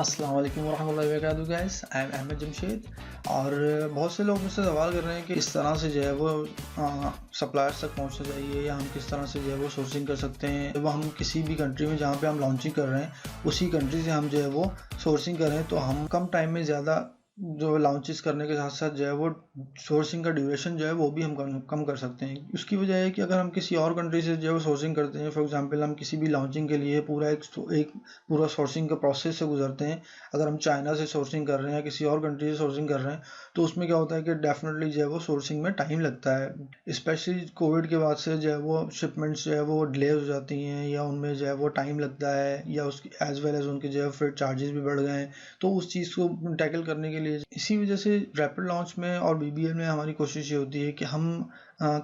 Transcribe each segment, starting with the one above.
अस्सलाम वालेकुम वरहमतुल्लाहि वबरकातुहू guys, I am Ahmad Jamshed. और बहुत से लोग मुझसे सवाल कर रहे हैं कि किस तरह से जो है वो सप्लायर्स तक पहुंचना चाहिए, या हम किस तरह से जो है वो सोर्सिंग कर सकते हैं। जब हम किसी भी कंट्री में जहां पे हम लॉन्चिंग कर रहे हैं उसी कंट्री से हम जो है वो सोर्सिंग कर रहे हैं, तो हम कम टाइम में ज़्यादा जो लॉन्चेस करने के साथ साथ जो है वो सोर्सिंग का ड्यूरेशन जो है वो भी हम कम कर सकते हैं। उसकी वजह है कि अगर हम किसी और कंट्री से जो है वो सोर्सिंग करते हैं, फॉर एग्जांपल हम किसी भी लॉन्चिंग के लिए एक पूरा सोर्सिंग का प्रोसेस से गुजरते हैं। अगर हम चाइना से सोर्सिंग कर रहे हैं या किसी और कंट्री से सोर्सिंग कर रहे हैं, तो उसमें क्या होता है कि डेफिनेटली जो है वो सोर्सिंग में टाइम लगता है। स्पेशली कोविड के बाद से जो है वो शिपमेंट्स जो है वो डिले हो जाती हैं, या उनमें जो है वो टाइम लगता है, या उसकी एज वेल एज उनके जो है फ्रेट चार्जेस भी बढ़ गए हैं। तो उस चीज़ को टैकल करने के लिए इसी वजह से रैपिड लॉन्च में और बीबीएल में हमारी कोशिश ये होती है कि हम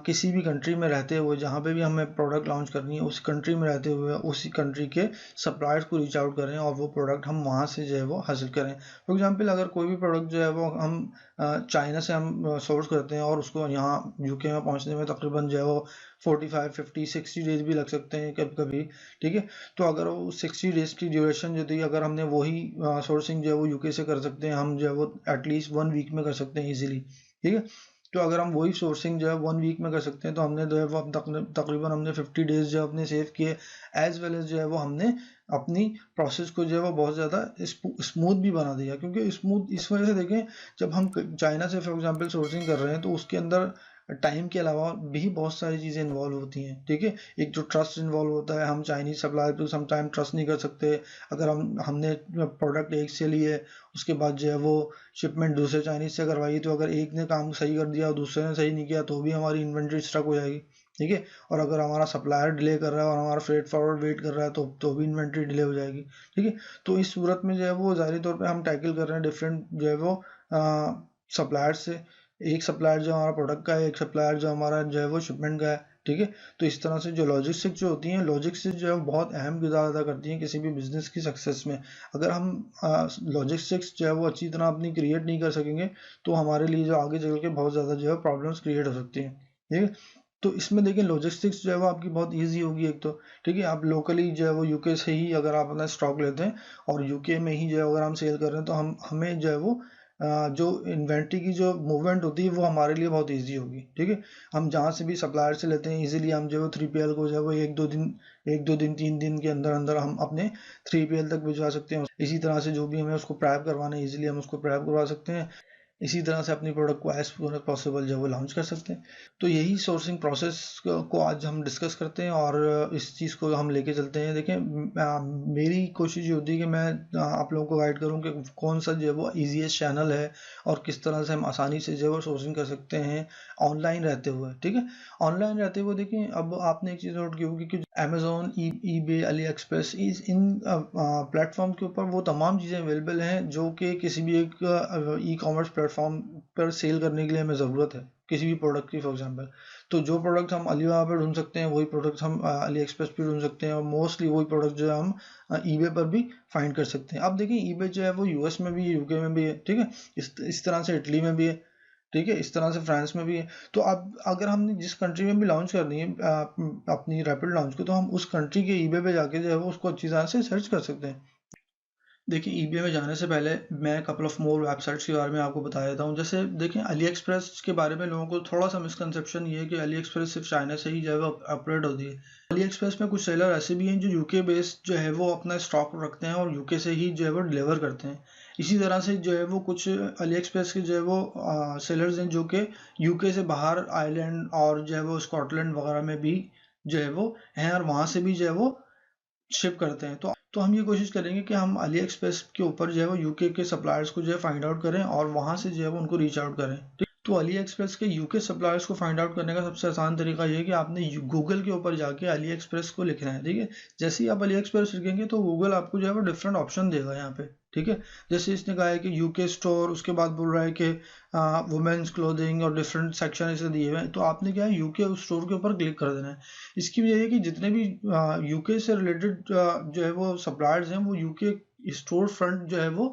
किसी भी कंट्री में रहते हुए, जहाँ पे भी हमें प्रोडक्ट लॉन्च करनी है, उस कंट्री में रहते हुए उसी कंट्री के सप्लायर्स को रीच आउट करें और वो प्रोडक्ट हम वहाँ से जो है वो हासिल करें। फॉर एग्जांपल अगर कोई भी प्रोडक्ट जो है वो हम चाइना से हम सोर्स करते हैं और उसको यहाँ यूके में पहुँचने में तकरीबन जो है वो 45, 50, 60 डेज भी लग सकते हैं कभी कभी। ठीक है, तो अगर वो 60 डेज की ड्यूरेशन जो थी, अगर हमने वही सोर्सिंग जो है वो यूके से कर सकते हैं, हम जो है वो एटलीस्ट 1 वीक में कर सकते हैं ईजिली। ठीक है, तो अगर हम वही सोर्सिंग जो है 1 वीक में कर सकते हैं, तो हमने जो है वो तकरीबन हमने 50 डेज जो अपने सेव किए, एज वेल एज जो है वो हमने अपनी प्रोसेस को जो है वो बहुत ज़्यादा स्मूथ भी बना दिया। क्योंकि स्मूथ इस वजह से देखें, जब हम चाइना से फॉर एग्जांपल सोर्सिंग कर रहे हैं, तो उसके अंदर टाइम के अलावा भी बहुत सारी चीज़ें इन्वॉल्व होती हैं। ठीक है, एक जो ट्रस्ट इन्वॉल्व होता है, हम चाइनीज सप्लायर पे समटाइम ट्रस्ट नहीं कर सकते। अगर हमने प्रोडक्ट एक से लिए, उसके बाद जो है वो शिपमेंट दूसरे चाइनीज से करवाई, तो अगर एक ने काम सही कर दिया और दूसरे ने सही नहीं किया, तो भी हमारी इन्वेंट्री स्टक हो जाएगी। ठीक है, और अगर हमारा सप्लायर डिले कर रहा है और हमारा फ्रेट फॉरवर्ड वेट कर रहा है, तो भी इन्वेंट्री डिले हो जाएगी। ठीक है, तो इस सूरत में जो है वो ज़ाहिरी तौर पे हम टैकल कर रहे हैं डिफरेंट जो है वो सप्लायर से। एक सप्लायर जो हमारा प्रोडक्ट का है, एक सप्लायर जो हमारा जो है वो शिपमेंट का है। ठीक है, तो इस तरह से जो लॉजिस्टिक्स जो होती हैं, लॉजिस्टिक्स जो है बहुत अहम किरदार अदा करती हैं किसी भी बिजनेस की सक्सेस में। अगर हम लॉजिस्टिक्स जो है वो अच्छी तरह अपनी क्रिएट नहीं कर सकेंगे, तो हमारे लिए जो आगे चल के बहुत ज़्यादा जो है प्रॉब्लम्स क्रिएट हो सकती हैं। ठीक है, तो इसमें देखिए लॉजिस्टिक्स जो है वो आपकी बहुत ईजी होगी एक तो। ठीक है, आप लोकली जो है वो यूके से ही अगर आप अपना स्टॉक लेते हैं और यूके में ही जो है अगर हम सेल कर रहे हैं, तो हमें जो है वो जो इन्वेंट्री की जो मूवमेंट होती है वो हमारे लिए बहुत इजी होगी। ठीक है, हम जहाँ से भी सप्लायर से लेते हैं इजीली हम जो है 3PL को जो है वो एक दो दिन 3 दिन के अंदर अंदर हम अपने 3PL तक भिजवा सकते हैं। इसी तरह से जो भी हमें उसको प्रैप करवाना है, इजीली हम उसको प्रैप करवा सकते हैं। इसी तरह से अपनी प्रोडक्ट को एज सुन एज पॉसिबल जो है वो लॉन्च कर सकते हैं। तो यही सोर्सिंग प्रोसेस को आज हम डिस्कस करते हैं और इस चीज़ को हम लेके चलते हैं। देखें, मेरी कोशिश ये होती है कि मैं आप लोगों को गाइड करूं कि कौन सा जो है वो ईजीएस्ट चैनल है और किस तरह से हम आसानी से जो है वो सोर्सिंग कर सकते हैं ऑनलाइन रहते हुए। ठीक है, ऑनलाइन रहते हुए देखें, अब आपने एक चीज़ नोट की होगी कि अमेजोन, ईबे, अली एक्सप्रेस, इन प्लेटफॉर्म के ऊपर वो तमाम चीज़ें अवेलेबल हैं जो कि किसी भी एक ई कॉमर्स प्लेटफॉर्म पर सेल करने के लिए हमें ज़रूरत है किसी भी प्रोडक्ट की। फॉर एग्जांपल, तो जो प्रोडक्ट हम अलीबाबा पर ढूंढ सकते हैं, वही प्रोडक्ट हम अली एक्सप्रेस पर ढूंढ सकते हैं, और मोस्टली वही प्रोडक्ट जो है हम ईबे पर भी फाइंड कर सकते हैं। अब देखिए, ईबे जो है वो यूएस में भी है, यूके में भी है। ठीक है, इस तरह से इटली में भी है। ठीक है, इस तरह से फ्रांस में भी है। तो अब अगर हमने जिस कंट्री में भी लॉन्च करनी है अपनी रैपिड लॉन्च को, तो हम उस कंट्री के ईबे पे जाके जो है वो उसको अच्छी तरह से सर्च कर सकते हैं। देखिए, ईबे में जाने से पहले मैं कपल ऑफ मोर वेबसाइट्स के बारे में आपको बता देता हूँ। जैसे देखें, अली एक्सप्रेस के बारे में लोगों को थोड़ा सा मिसकंसेप्शन ये है कि अली एक्सप्रेस सिर्फ चाइना से ही जो है वो ऑपरेट होती है। अली एक्सप्रेस में कुछ सेलर ऐसे भी हैं जो यूके बेस्ड जो है वो अपना स्टॉक रखते हैं और यूके से ही जो है वो डिलीवर करते हैं। इसी तरह से जो है वो कुछ अली एक्सप्रेस के जो है वो सेलर्स हैं जो कि यूके से बाहर आयरलैंड और जो है वो स्कॉटलैंड वगैरह में भी जो है वो हैं, और वहाँ से भी जो है वो शिप करते हैं। तो हम ये कोशिश करेंगे कि हम अली एक्सप्रेस के ऊपर जो है वो यूके के सप्लायर्स को जो है फाइंड आउट करें और वहाँ से जो है वो उनको रीच आउट करें। ठीक, तो अली एक्सप्रेस के यूके सप्लायर्स को फाइंड आउट करने का सबसे आसान तरीका ये है कि आपने गूगल के ऊपर जाके अली एक्सप्रेस को लिखना है। ठीक है, जैसे ही आप अली एक्सप्रेस लिखेंगे तो गूगल आपको जो है वो डिफरेंट ऑप्शन देगा यहाँ पे। ठीक है, जैसे इसने कहा है कि यूके स्टोर, उसके बाद बोल रहा है कि वुमेन्स क्लोथिंग और डिफरेंट सेक्शन इसे दिए हुए हैं, तो आपने क्या है यूके उस स्टोर के ऊपर क्लिक कर देना है। इसकी वजह है कि जितने भी यूके से रिलेटेड जो है वो सप्लायर्स हैं वो यूके स्टोर फ्रंट जो है वो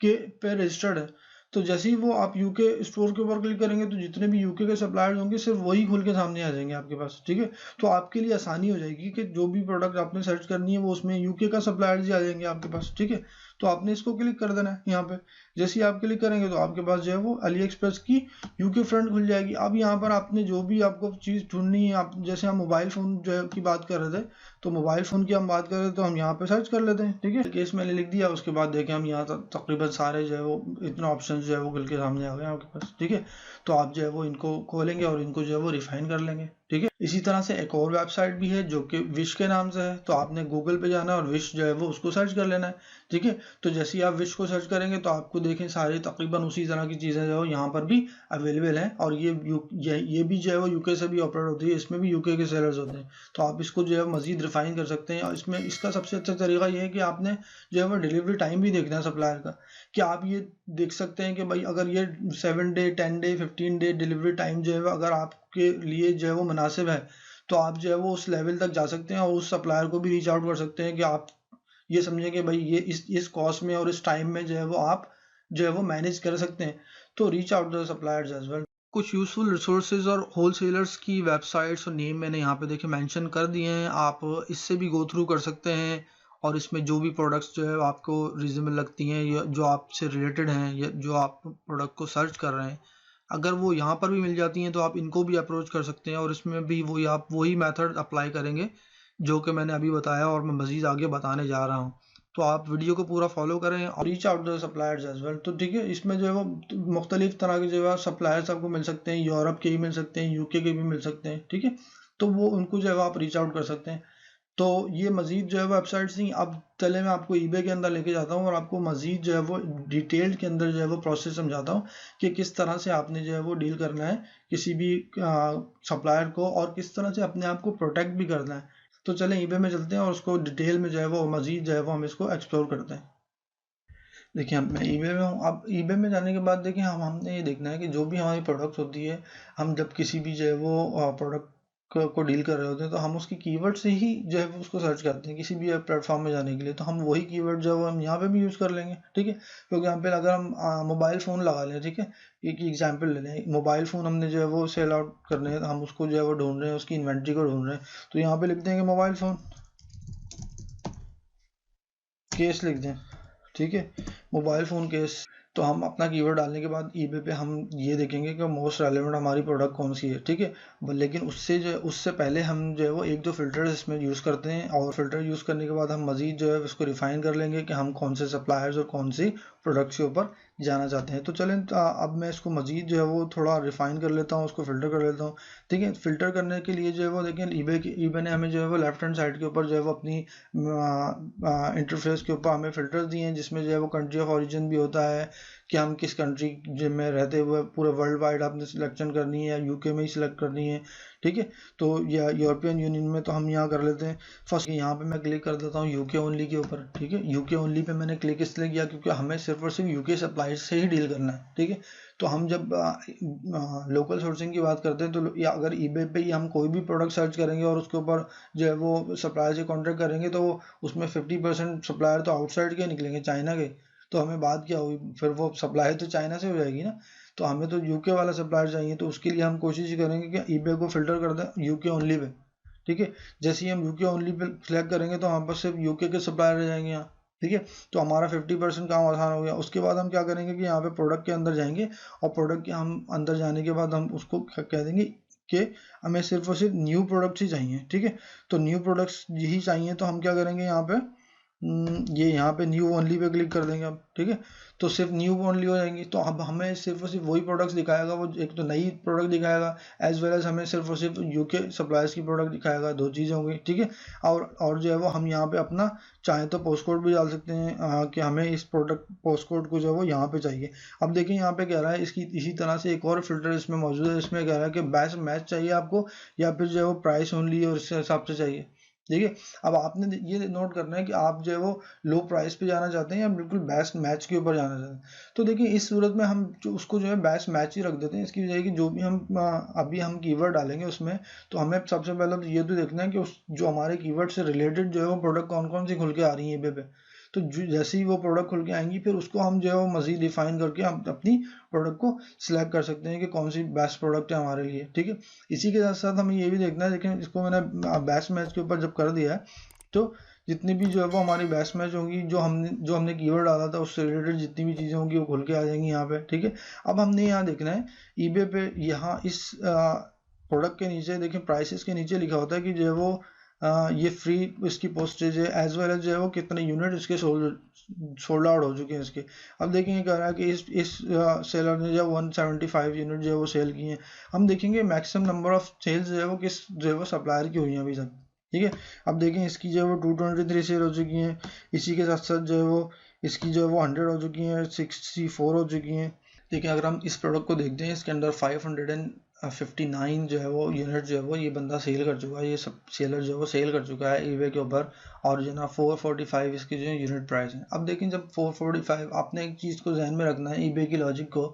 के पे रजिस्टर्ड है। तो जैसे ही वो आप यूके स्टोर के ऊपर क्लिक करेंगे, तो जितने भी यूके के सप्लायर्स होंगे सिर्फ वही खुल के सामने आ जाएंगे आपके पास। ठीक है, तो आपके लिए आसानी हो जाएगी कि जो भी प्रोडक्ट आपने सर्च करनी है वो उसमें यूके का सप्लायर्स ही आ जाएंगे आपके पास। ठीक है, तो आपने इसको क्लिक कर देना है यहाँ पे। जैसे ही आप क्लिक करेंगे तो आपके पास जो है वो अली एक्सप्रेस की यूके फ्रंट खुल जाएगी। अब यहाँ पर आपने जो भी आपको चीज़ ढूंढनी है, आप जैसे हम मोबाइल फ़ोन जो है की बात कर रहे थे, तो मोबाइल फ़ोन की हम बात कर रहे थे तो हम यहाँ पे सर्च कर लेते हैं, ठीक है। केस मैंने लिख दिया, उसके बाद देखें हम यहाँ तकरीबन सारे जो है वो इतने ऑप्शन जो है वो खुल के सामने आ गए आपके पास, ठीक है। तो आप जो है वो इनको खोलेंगे और इनको जो है वो रिफाइन कर लेंगे, ठीक है। इसी तरह से एक और वेबसाइट भी है जो कि विश के नाम से है, तो आपने गूगल पे जाना है और विश जो है वो उसको सर्च कर लेना है, ठीक है। तो जैसे ही आप विश को सर्च करेंगे तो आपको देखें सारी तकरीबन उसी तरह की चीज़ें जो है यहाँ पर भी अवेलेबल हैं, और ये भी जो है वो यूके से भी ऑपरेट होती है, इसमें भी यूके के सेलर्स होते हैं। तो आप इसको जो है मजीद रिफाइन कर सकते हैं। और इसमें इसका सबसे अच्छा तरीका ये है कि आपने जो है वो डिलीवरी टाइम भी देखना है सप्लायर का, कि आप ये देख सकते हैं कि भाई अगर ये 7 day 10 day 15 day delivery time जो है अगर आपके लिए जो है वो मुनासिब है, तो आप जो है वो उस लेवल तक जा सकते हैं और उस सप्लायर को भी रीच आउट कर सकते हैं कि आप ये समझें कि भाई ये इस कॉस्ट में और इस टाइम में जो है वो आप जो है वो मैनेज कर सकते हैं। तो reach out the suppliers as well. कुछ यूजफुल रिसोर्सेज और होलसेलर्स की वेबसाइट्स और नेम मैंने यहाँ पे देखे मेंशन कर दिए हैं, आप इससे भी गो थ्रू कर सकते हैं। और इसमें जो भी प्रोडक्ट्स जो है आपको रीजनेबल लगती हैं या जो आपसे रिलेटेड हैं या जो आप प्रोडक्ट को सर्च कर रहे हैं, अगर वो यहाँ पर भी मिल जाती हैं तो आप इनको भी अप्रोच कर सकते हैं और इसमें भी आप वही मेथड अप्लाई करेंगे जो कि मैंने अभी बताया और मैं मज़ीद आगे बताने जा रहा हूँ। तो आप वीडियो को पूरा फॉलो करें और reach out the suppliers as well. तो ठीक है, इसमें जो है वो मुख्तलिफ तरह के जो है सप्लायर्स आपको मिल सकते हैं, यूरोप के भी मिल सकते हैं, यूके के भी मिल सकते हैं, ठीक है। तो वो उनको जो है आप रीच आउट कर सकते हैं। तो ये मज़ीद जो है वेबसाइट्स नहीं, अब चले मैं आपको ईबे के अंदर लेके जाता हूँ और आपको मज़ीद जो है वो डिटेल्ड के अंदर जो है वो प्रोसेस समझाता हूँ कि किस तरह से आपने जो है वो डील करना है किसी भी सप्लायर को और किस तरह से अपने आप को प्रोटेक्ट भी करना है। तो चलें ईबे में चलते हैं और उसको डिटेल में जो है वो मज़ीद जो है वो हम इसको एक्सप्लोर करते हैं। देखिए मैं ईबे में हूँ। अब ईबे में जाने के बाद देखिए हमने ये देखना है कि जो भी हमारी प्रोडक्ट्स होती है, हम जब किसी भी जो है वो प्रोडक्ट को डील कर रहे होते हैं तो हम उसकी कीवर्ड से ही जो है वो उसको सर्च करते हैं किसी भी प्लेटफॉर्म में जाने के लिए। तो हम वही कीवर्ड जो है वो हम यहाँ पे भी यूज़ कर लेंगे, ठीक है। क्योंकि यहाँ पे अगर हम मोबाइल फ़ोन लगा लें, ठीक है, एक एग्जाम्पल ले लें, मोबाइल फ़ोन हमने जो है वो सेल आउट करने हैं, हम उसको जो है वो ढूंढ रहे हैं, उसकी इन्वेंट्री को ढूंढ रहे हैं, तो यहाँ पे लिख देंगे मोबाइल फ़ोन केस लिख दें, ठीक है, मोबाइल फ़ोन केस। तो हम अपना कीवर्ड डालने के बाद ईबे पे हम ये देखेंगे कि मोस्ट रेलेवेंट हमारी प्रोडक्ट कौन सी है, ठीक है। लेकिन उससे पहले हम जो है वो एक दो फिल्टर्स इसमें यूज़ करते हैं और फिल्टर यूज़ करने के बाद हम मज़ीद जो है उसको रिफ़ाइन कर लेंगे कि हम कौन से सप्लायर्स और कौन सी प्रोडक्ट्स के ऊपर जाना चाहते हैं। तो चलें अब मैं इसको मज़ीद जो है वो थोड़ा रिफ़ाइन कर लेता हूँ, उसको फ़िल्टर कर लेता हूँ, ठीक है। फ़िल्टर करने के लिए जो है वो देखें ईबे ने हमें जो है वो लेफ्ट हैंड साइड के ऊपर जो है वो अपनी इंटरफेस के ऊपर हमें फ़िल्टर्स दिए हैं, जिसमें जो है वो कंट्री ऑफ ओरिजिन भी होता है कि हम किस कंट्री में रहते हुए पूरे वर्ल्ड वाइड आपने सिलेक्शन करनी है या यूके में ही सिलेक्ट करनी है, ठीक है। तो या यूरोपियन यूनियन में तो हम यहाँ कर लेते हैं फर्स्ट, यहाँ पे मैं क्लिक कर देता हूँ यूके ओनली के ऊपर, ठीक है। यूके ओनली पे मैंने क्लिक इसलिए किया क्योंकि हमें सिर्फ और सिर्फ यूके सप्लायर से ही डील करना है, ठीक है। तो हम जब लोकल सोर्सिंग की बात करते हैं तो या अगर ईबे पे ही हम कोई भी प्रोडक्ट सर्च करेंगे और उसके ऊपर जो है वो सप्लायर से कॉन्टेक्ट करेंगे तो उसमें 50% सप्लायर तो आउटसाइड के निकलेंगे, चाइना के। तो हमें बात क्या हुई फिर, वो सप्लाई तो चाइना से हो जाएगी ना। तो हमें तो यूके वाला सप्लायर चाहिए, तो उसके लिए हम कोशिश करेंगे कि ईबे को फिल्टर कर दें यूके ओनली पे, ठीक है। जैसे ही हम यूके ओनली पे सिलेक्ट करेंगे तो हमारे पास सिर्फ यूके के सप्लायर रह जाएंगे यहाँ, ठीक है। तो हमारा 50% काम आसान हो गया। उसके बाद हम क्या करेंगे कि यहाँ पे प्रोडक्ट के अंदर जाएंगे और प्रोडक्ट के हम अंदर जाने के बाद हम उसको कह देंगे कि हमें सिर्फ और सिर्फ न्यू प्रोडक्ट्स ही चाहिए, ठीक है। तो न्यू प्रोडक्ट्स यही चाहिए, तो हम क्या करेंगे यहाँ पे ये यहाँ पे न्यू ओनली पे क्लिक कर देंगे अब, ठीक है। तो सिर्फ न्यू ओनली हो जाएंगी, तो अब हमें सिर्फ और सिर्फ वही प्रोडक्ट्स दिखाएगा, वो एक तो नई प्रोडक्ट दिखाएगा एज वेल एज हमें सिर्फ और सिर्फ यूके सप्लायर्स की प्रोडक्ट दिखाएगा, दो चीज़ें होंगी, ठीक है। और जो है वो हम यहाँ पे अपना चाहे तो पोस्ट कोड भी डाल सकते हैं कि हमें इस प्रोडक्ट पोस्ट कोड को जो है वो यहाँ पे चाहिए। अब देखिए यहाँ पे कह रहा है इसकी इसी तरह से एक और फिल्टर इसमें मौजूद है, इसमें कह रहा है कि बेस्ट मैच चाहिए आपको या फिर जो है वो प्राइस ओनली और इसके हिसाब से चाहिए, देखिए। अब आपने ये नोट करना है कि आप जो है वो लो प्राइस पे जाना चाहते हैं या बिल्कुल बेस्ट मैच के ऊपर जाना चाहते हैं। तो देखिए इस सूरत में हम उसको जो है बेस्ट मैच ही रख देते हैं। इसकी वजह कि जो भी हम अभी हम कीवर्ड डालेंगे उसमें, तो हमें सबसे पहले तो ये तो देखना है कि उस जो हमारे कीवर्ड से रिलेटेड जो है वो प्रोडक्ट कौन कौन सी खुल के आ रही है पे। तो जैसे ही वो प्रोडक्ट खुल के आएंगी फिर उसको हम जो है वो मज़ीद डिफाइन करके हम अपनी प्रोडक्ट को सिलेक्ट कर सकते हैं कि कौन सी बेस्ट प्रोडक्ट है हमारे लिए, ठीक है। इसी के साथ साथ हमें ये भी देखना है, लेकिन इसको मैंने बेस्ट मैच के ऊपर जब कर दिया है तो जितनी भी जो है वो हमारी बेस्ट मैच होंगी, जो हमने कीवर्ड डाला था उससे रिलेटेड जितनी भी चीज़ें होंगी वो खुल के आ जाएंगी यहाँ पे, ठीक है। अब हमने यहाँ देखना है ईबे पे, यहाँ इस प्रोडक्ट के नीचे देखिए प्राइसेस के नीचे लिखा होता है कि जो है वो ये फ्री इसकी पोस्टेज है, एज वेल एज जो है वो कितने यूनिट इसके सोल्ड आउट हो चुके हैं इसके। अब देखेंगे कह रहा है कि इस सेलर ने जो 175 यूनिट जो है वो सेल किए हैं। हम देखेंगे मैक्सिमम नंबर ऑफ सेल्स जो है वो किस जो है वो सप्लायर की हुई हैं अभी तक, ठीक है। अब देखें इसकी जो है वो 223 सेल हो चुकी हैं, इसी के साथ साथ जो है वो इसकी जो है वो 100 हो चुकी हैं, 64 हो चुकी हैं। देखिए अगर हम इस प्रोडक्ट को देखते हैं, इसके अंदर 559 जो है वो यूनिट जो है वो ये बंदा सेल कर चुका है, ये सब सेलर जो है वो सेल कर चुका है ईबे के ऊपर, और जो है ना 445 इसकी जो है यूनिट प्राइस है। अब देखें जब 445, आपने एक चीज़ को जहन में रखना है ईबे की लॉजिक को,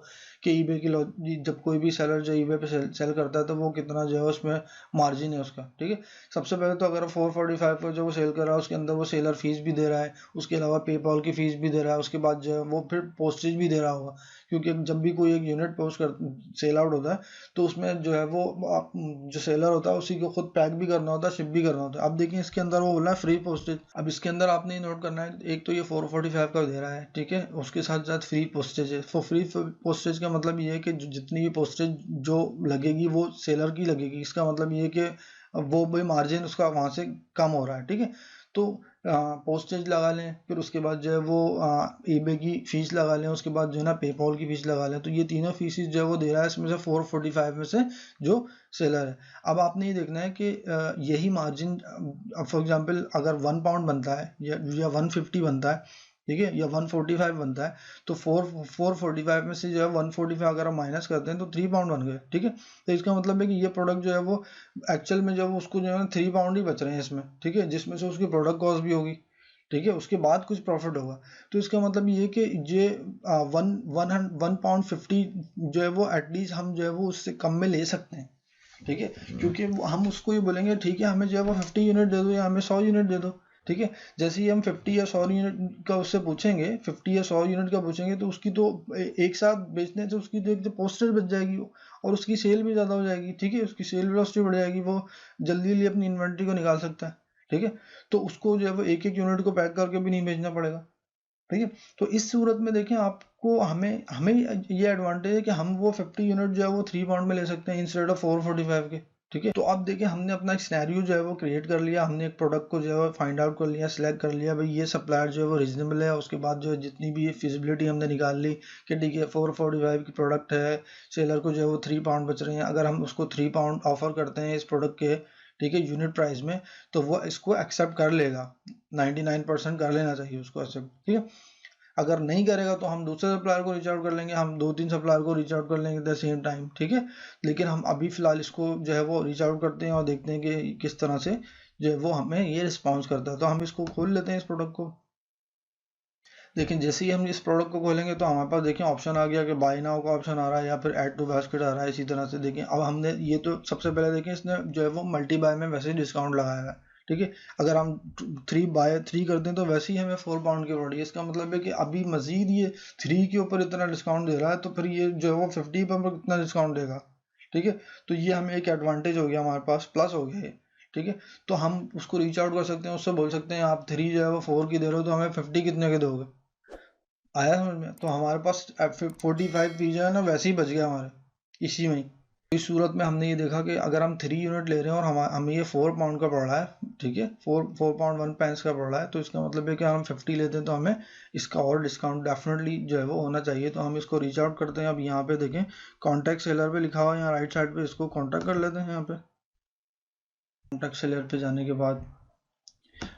कि ईबे की जब कोई भी सेलर जो ईबे पे सेल करता है तो वो कितना जो है उसमें मार्जिन है उसका, ठीक है। सबसे पहले तो अगर 445 पर जो वो सेल कर रहा है उसके अंदर वो सेलर फीस भी दे रहा है, उसके अलावा पेपॉल की फीस भी दे रहा है, उसके बाद जो है वो फिर पोस्टेज भी दे रहा होगा, क्योंकि जब भी कोई एक यूनिट पोस्ट कर सेल आउट होता है तो उसमें जो है वो जो सेलर होता है उसी को खुद पैक भी करना होता है, शिप भी करना होता है। अब देखिए इसके अंदर वो बोला है फ्री पोस्टेज। अब इसके अंदर आपने नोट करना है, एक तो ये 445 का दे रहा है, ठीक है, उसके साथ साथ फ्री पोस्टेज है। फ्री पोस्टेज का मतलब ये है कि जितनी भी पोस्टेज जो लगेगी वो सेलर की लगेगी, इसका मतलब ये है कि वो भाई मार्जिन उसका वहाँ से कम हो रहा है, ठीक है। तो पोस्टेज लगा लें, फिर उसके बाद जो है वो ईबे की फ़ीस लगा लें, उसके बाद जो है ना पेपॉल की फ़ीस लगा लें, तो ये तीनों फीसेस जो है वो दे रहा है इसमें से 445 में से जो सेलर है। अब आपने ये देखना है कि यही मार्जिन फॉर एग्जांपल अगर 1 पाउंड बनता है या 150 बनता है, ठीक है, या 145 बनता है, तो 445 में से जो है 145 अगर हम माइनस करते हैं तो 3 पाउंड बन गए, ठीक है। तो इसका मतलब है कि ये प्रोडक्ट जो है वो एक्चुअल में जो उसको जो है ना 3 पाउंड ही बच रहे हैं इसमें, ठीक है, जिसमें से उसकी प्रोडक्ट कॉस्ट भी होगी, ठीक है, उसके बाद कुछ प्रॉफिट होगा। तो इसका मतलब ये कि ये 1 पाउंड 50 जो है वो एटलीस्ट हम जो है वो उससे कम में ले सकते हैं, ठीक है, क्योंकि हम उसको ये बोलेंगे ठीक है हमें जो है वो 50 यूनिट दे दो या हमें 100 यूनिट दे दो, ठीक है। जैसे ही हम 50 या 100 यूनिट का उससे पूछेंगे, 50 या 100 यूनिट का पूछेंगे, तो उसकी तो एक साथ बेचने से उसकी तो एक तो पोस्टर बच जाएगी और उसकी सेल भी ज़्यादा हो जाएगी, ठीक है, उसकी सेल वेलोसिटी बढ़ जाएगी, वो जल्दी अपनी इन्वेंट्री को निकाल सकता है, ठीक है। तो उसको जो है वो एक एक यूनिट को पैक करके भी नहीं बेचना पड़ेगा, ठीक है। तो इस सूरत में देखें आपको हमें हमें ये एडवांटेज है कि हम वो 50 यूनिट जो है वो 3 पाउंड में ले सकते हैं इंस्टेड ऑफ 445 के, ठीक है। तो अब देखिए हमने अपना एक सिनेरियो जो है वो क्रिएट कर लिया, हमने एक प्रोडक्ट को जो है वो फाइंड आउट कर लिया, सिलेक्ट कर लिया भाई ये सप्लायर जो है वो रीजनेबल है, उसके बाद जो है जितनी भी ये फिजिबिलिटी हमने निकाल ली कि ठीक है 445 की प्रोडक्ट है, सेलर को जो है वो 3 पाउंड बच रहे हैं, अगर हम उसको 3 पाउंड ऑफर करते हैं इस प्रोडक्ट के, ठीक है, यूनिट प्राइस में, तो वो इसको एक्सेप्ट कर लेगा, 99% कर लेना चाहिए उसको एक्सेप्ट, ठीक है। अगर नहीं करेगा तो हम दूसरे सप्लायर को रीच आउट कर लेंगे, हम 2-3 सप्लायर को रीच आउट कर लेंगे एट द सेम टाइम, ठीक है। लेकिन हम अभी फ़िलहाल इसको जो है वो रीच आउट करते हैं और देखते हैं कि किस तरह से जो है वो हमें ये रिस्पॉन्स करता है। तो हम इसको खोल लेते हैं इस प्रोडक्ट को। लेकिन जैसे ही हम इस प्रोडक्ट को खोलेंगे तो हमारे पास देखिए ऑप्शन आ गया कि बाय नाउ का ऑप्शन आ रहा है या फिर ऐड टू बास्केट आ रहा है। इसी तरह से देखिए अब हमने ये तो सबसे पहले देखें इसने जो है वो मल्टी बाय में वैसे ही डिस्काउंट लगाया है, ठीक है। अगर हम 3 बाय 3 कर दें तो वैसे ही हमें 4 पाउंड की पड़ रही है। इसका मतलब है कि अभी मजीद ये 3 के ऊपर इतना डिस्काउंट दे रहा है, तो फिर ये जो है वो 50 पर कितना डिस्काउंट देगा, ठीक है। तो ये हमें एक एडवांटेज हो गया, हमारे पास प्लस हो गया ये, ठीक है। तो हम उसको रीच आउट कर सकते हैं, उससे बोल सकते हैं आप 3 जो है वो 4 की दे रहे हो तो हमें 50 कितने के दोगे। आया समझ में? तो हमारे पास 45 पी जो है ना वैसे ही बच गया हमारे इसी में ही। इस सूरत में हमने ये देखा कि अगर हम 3 यूनिट ले रहे हैं और हमें ये 4 पाउंड का पड़ रहा है, ठीक है, 4 पाउंड 1 पेंस का पड़ रहा है, तो इसका मतलब है कि हम 50 लेते हैं तो हमें इसका और डिस्काउंट डेफिनेटली जो है वो होना चाहिए। तो हम इसको रीच आउट करते हैं। अब यहाँ पे देखें कॉन्टैक्ट सेलर पे लिखा हुआ है यहाँ राइट साइड पे, इसको कॉन्टैक्ट कर लेते हैं। यहाँ पे कॉन्टैक्ट सेलर पे जाने के बाद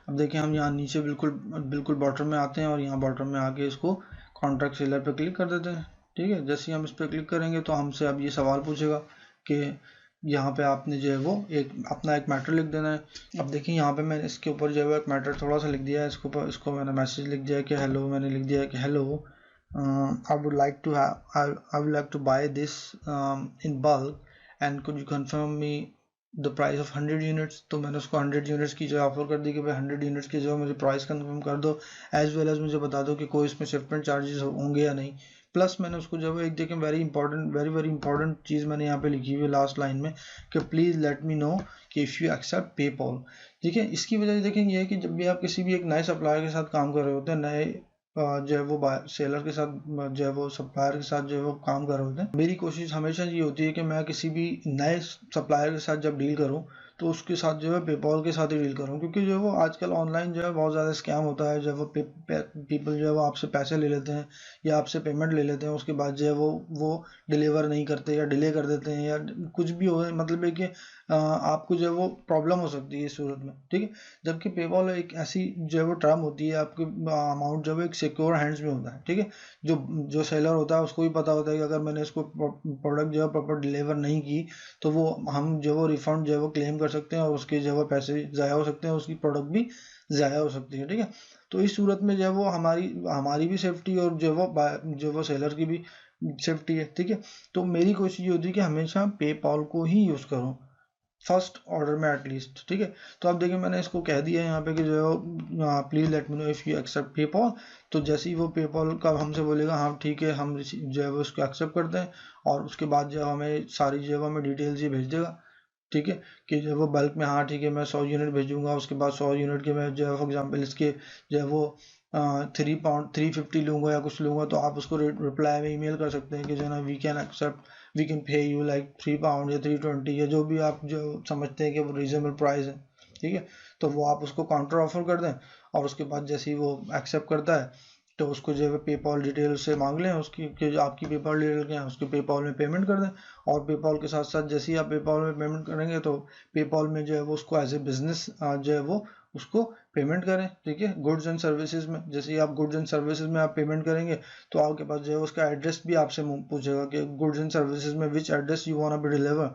अब देखिए हम यहाँ नीचे बिल्कुल बॉटम में आते हैं और यहाँ बॉटम में आके इसको कॉन्ट्रैक्ट सेलर पे क्लिक कर देते हैं, ठीक है। जैसे ही हम इस पर क्लिक करेंगे तो हमसे अब ये सवाल पूछेगा कि यहाँ पे आपने जो है वो अपना एक मैटर लिख देना है। अब देखिए यहाँ पे मैंने इसके ऊपर जो है वो एक मैटर थोड़ा सा लिख दिया है, इसको मैंने मैसेज लिख दिया है कि हेलो, मैंने लिख दिया है कि hello I would like to buy this in bulk and could you confirm me the price of 100 units. तो मैंने उसको 100 यूनिट्स की जो ऑफर कर दी कि भाई 100 यूनिट्स की जो मुझे प्राइस कंफर्म कर दो, एज वेल एज मुझे बता दो कि कोई इसमें शिपमेंट चार्जेस होंगे या नहीं। प्लस मैंने उसको जो है एक देखें वेरी इंपॉर्टेंट चीज़ मैंने यहाँ पे लिखी हुई है लास्ट लाइन में कि प्लीज़ लेट मी नो कि इफ़ यू एक्सेप्ट पेपॉल। ठीक है, इसकी वजह देखें ये है कि जब भी आप किसी भी एक नए सप्लायर के साथ काम कर रहे होते हैं, नए जो है वो सेलर के साथ, जो है वो सप्लायर के साथ जो है वो काम कर रहे होते हैं, मेरी कोशिश हमेशा ये होती है कि मैं किसी भी नए सप्लायर के साथ जब डील करूं तो उसके साथ जो है पेपॉल के साथ ही डील करूं, क्योंकि जो है वो आजकल ऑनलाइन जो है बहुत ज़्यादा स्कैम होता है। जो है वो पीपल जो है वो आपसे पैसे ले लेते हैं या आपसे पेमेंट ले लेते हैं, उसके बाद जो है वो डिलीवर नहीं करते या डिले कर देते हैं या कुछ भी हो, मतलब है कि आपको जो है वो प्रॉब्लम हो सकती है इस सूरत में। ठीक है, जबकि पेपॉल एक ऐसी जो है वो टर्म होती है, आपकी अमाउंट जो है एक सिक्योर हैंड्स में होता है। ठीक है, जो सेलर होता है उसको भी पता होता है कि अगर मैंने इसको प्रोडक्ट जो है प्रॉपर डिलीवर नहीं की तो वो हम जो वो रिफंड जो है वो क्लेम कर सकते हैं और उसके जो है पैसे ज़ाया हो सकते हैं, उसकी प्रोडक्ट भी ज़ाया हो सकती है। ठीक है, तो इस सूरत में जो है वो हमारी हमारी भी सेफ्टी और जो वो सेलर की भी सेफ्टी है। ठीक है, तो मेरी कोशिश ये होती है कि हमेशा पेपॉल को ही यूज़ करूँ फर्स्ट ऑर्डर में एटलीस्ट। ठीक है, तो आप देखिए मैंने इसको कह दिया है यहाँ पे कि जो है please let me know if you accept PayPal. तो जैसे ही वो पेपॉल का हमसे बोलेगा हाँ ठीक है, हम जो है वो उसको एक्सेप्ट करते हैं और उसके बाद जो है हमें सारी जो है हमें डिटेल्स ये भेज देगा। ठीक है, कि जो है वो बल्क में हाँ ठीक है मैं 100 यूनिट भेजूंगा, उसके बाद 100 यूनिट के मैं जो है फॉर एग्जांपल इसके जो है वो 3 पाउंड 350 लूँगा या कुछ लूँगा, तो आप उसको रिप्लाई में ईमेल कर सकते हैं कि जो है ना we can pay you like 3 pound या 320 या जो भी आप जो समझते हैं कि वो रीजनेबल प्राइस है। ठीक है, तो वो आप उसको काउंटर ऑफर कर दें और उसके बाद जैसे ही वो एक्सेप्ट करता है तो उसको जो है पेपॉल डिटेल से मांग लें उसकी कि जो आपकी पेपॉल डिटेल क्या है, उसके पेपॉल में पेमेंट कर दें। और पेपॉल के साथ साथ जैसे ही आप पेपॉल में पेमेंट करेंगे तो पेपॉल में जो है वो उसको एज ए बिजनेस जो है वो उसको पेमेंट करें। ठीक है, गुड्स एंड सर्विसेज में जैसे ही आप गुड्स एंड सर्विसेज में आप पेमेंट करेंगे तो आपके पास जो है उसका एड्रेस भी आपसे पूछेगा कि गुड्स एंड सर्विसेज में which address you want be deliver.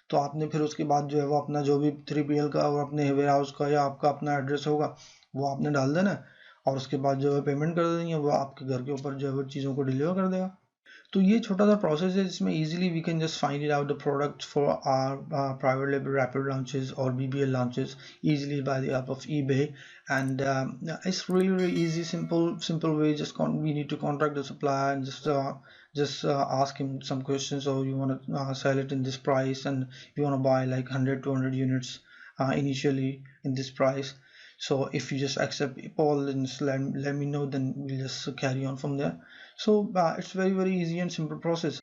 तो आपने फिर उसके बाद जो है वो अपना जो भी 3PL का और अपने वेयर हाउस का या आपका अपना एड्रेस होगा वो आपने डाल देना है और उसके बाद जो है पेमेंट कर देंगे, वो आपके घर के ऊपर जो है वो चीज़ों को डिलीवर कर देगा। तो ये छोटा सा प्रोसेस है जिसमें easily we can just find it out the product for our private label rapid launches और BBL launches easily by the help of eBay. And it's really easy, simple way. We need to contact the supplier and just ask him some questions. Or you want to sell it in this price and you want to buy like 100-200 units initially in this price. So if you just accept Paul and just let me know, then we'll just carry on from there. So it's very easy and simple process.